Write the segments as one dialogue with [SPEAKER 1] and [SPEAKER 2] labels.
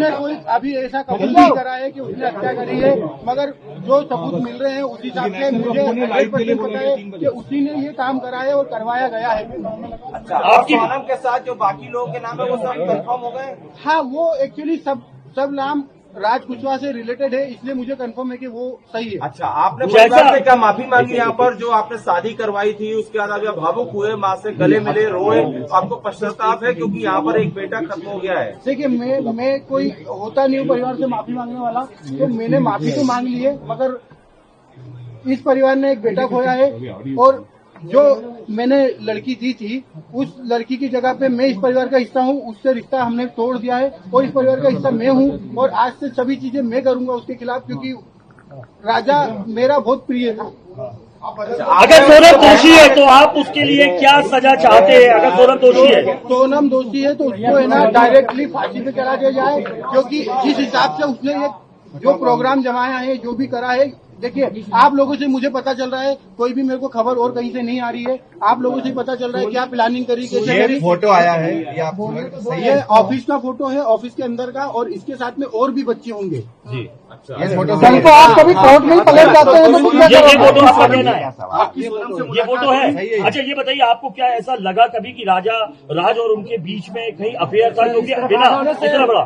[SPEAKER 1] उसने कोई अभी ऐसा कबूल नहीं करा है कि उसने हत्या करी है, मगर जो सबूत मिल रहे हैं उस हिसाब से मुझे 100% पता है कि उसी ने ये काम करा है और करवाया गया है।
[SPEAKER 2] अच्छा, आपकी सोनम के साथ जो बाकी लोगों के नाम है वो सब कंफर्म हो गए?
[SPEAKER 1] हाँ, वो एक्चुअली सब नाम राज कुशवाहा से रिलेटेड है, इसलिए मुझे कंफर्म है कि वो सही है।
[SPEAKER 2] अच्छा, आपने परिवार से क्या माफी मांगी यहाँ पर जो आपने शादी करवाई थी, उसके बाद आप भावुक हुए, माँ से गले मिले, रोए, आपको पश्चाताप है क्योंकि यहाँ पर एक बेटा खत्म हो गया है?
[SPEAKER 1] देखिए, मैं कोई होता नहीं हूँ परिवार से माफी मांगने वाला, तो मैंने माफी तो मांग ली है, मगर इस परिवार ने एक बेटा खोया है और जो मैंने लड़की दी थी उस लड़की की जगह पे मैं इस परिवार का हिस्सा हूँ, उससे रिश्ता हमने तोड़ दिया है और इस परिवार का हिस्सा मैं हूँ और आज से सभी चीजें मैं करूंगा उसके खिलाफ, क्योंकि राजा मेरा बहुत प्रिय था।
[SPEAKER 3] अगर सोनम दोषी है तो आप उसके लिए क्या सजा चाहते हैं? अगर सोनम दोषी है,
[SPEAKER 1] सोनम दोषी है तो उसको है ना डायरेक्टली फांसी पे चढ़ा दिया जाए, क्योंकि जिस हिसाब से उसने ये जो प्रोग्राम जमाया है, जो भी करा है, देखिए आप लोगों से मुझे पता चल रहा है, कोई भी मेरे को खबर और कहीं से नहीं आ रही है, आप लोगों से पता चल रहा है क्या प्लानिंग करी, कैसे करी।
[SPEAKER 2] फोटो आया है ये आप सही
[SPEAKER 1] ये ऑफिस का फोटो है, ऑफिस के अंदर का, और इसके साथ में और भी बच्चे होंगे
[SPEAKER 2] जी। अच्छा,
[SPEAKER 1] ये फोटो आप कभी कोर्ट में पलट जाते हैं
[SPEAKER 3] ये फोटो आपका कहना है? ये फोटो है। अच्छा, ये बताइए आपको क्या ऐसा लगा कभी कि राज और उनके बीच में कहीं अफेयर था, क्योंकि बिना इतना बड़ा,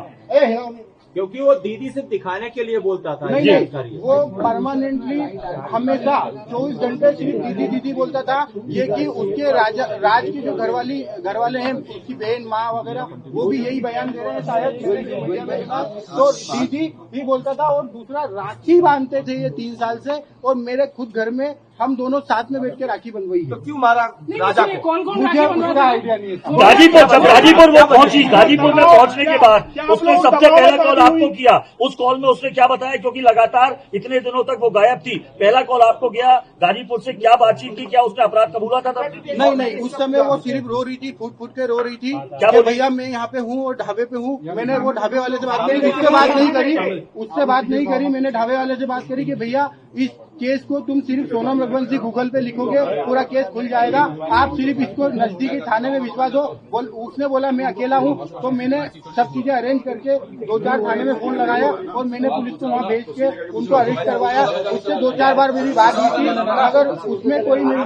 [SPEAKER 2] क्योंकि वो दीदी सिर्फ दिखाने के लिए बोलता था?
[SPEAKER 1] नहीं, वो परमानेंटली हमेशा 24 घंटे सिर्फ दीदी दीदी बोलता था। ये कि उसके राज की जो घर वाले हैं, उसकी बहन माँ वगैरह, वो भी यही बयान दे रहे हैं शायद। तो दीदी भी बोलता था और दूसरा राखी बांधते थे ये 3 साल से, और मेरे खुद घर में हम दोनों साथ में बैठ के राखी बनवाई है।
[SPEAKER 2] तो क्यों मारा राजा को?
[SPEAKER 4] कौन
[SPEAKER 1] मुझे उसका आइडिया नहीं है।
[SPEAKER 3] गाजीपुर वो पहुंची, गाजीपुर में पहुंचने के बाद उसने सबसे पहला कॉल आपको किया, उस कॉल में उसने क्या बताया? क्योंकि लगातार इतने दिनों तक वो गायब थी, पहला कॉल आपको गया, गाजीपुर से क्या बातचीत की, क्या उसने अपराध कबूला था?
[SPEAKER 1] नहीं, उस समय वो सिर्फ रो रही थी, फूट के रो रही थी कि भैया मैं यहाँ पे हूँ और ढाबे पे हूँ। मैंने वो ढाबे वाले से बात करी, उससे बात नहीं करी, मैंने ढाबे वाले से बात करी कि भैया इस केस को तुम सिर्फ सोनम रघुवंशी गूगल पे लिखोगे, पूरा केस खुल जाएगा, आप सिर्फ इसको नजदीकी थाने में विश्वास हो। उसने बोला मैं अकेला हूँ, तो मैंने सब चीजें अरेंज करके 2-4 थाने में फोन लगाया और मैंने पुलिस को वहाँ भेज के उनको अरेस्ट करवाया। उससे 2-4 बार मेरी बात हुई थी, अगर उसमें कोई मैं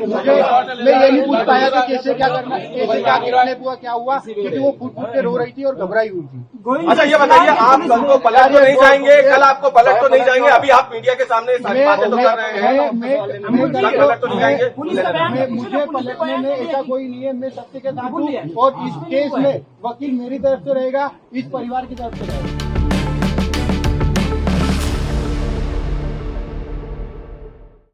[SPEAKER 1] ये नहीं पूछ पाया कि कैसे क्या करना, कैसे क्या गिराने हुआ, क्या हुआ, क्योंकि वो फूट के रो रही थी और घबराई हुई थी।
[SPEAKER 2] अच्छा, ये बताइए, आप कल को पलट तो नहीं जाएंगे? कल आपको पलट तो नहीं जाएंगे? अभी आप मीडिया के सामने सारी बातें तो कर रहे हैं, पलट तो नहीं जाएंगे?
[SPEAKER 1] मुझे पलटने में ऐसा कोई नहीं है, मैं सत्य के साथ हूँ और इस केस में वकील मेरी तरफ से रहेगा, इस परिवार की तरफ से रहेगा।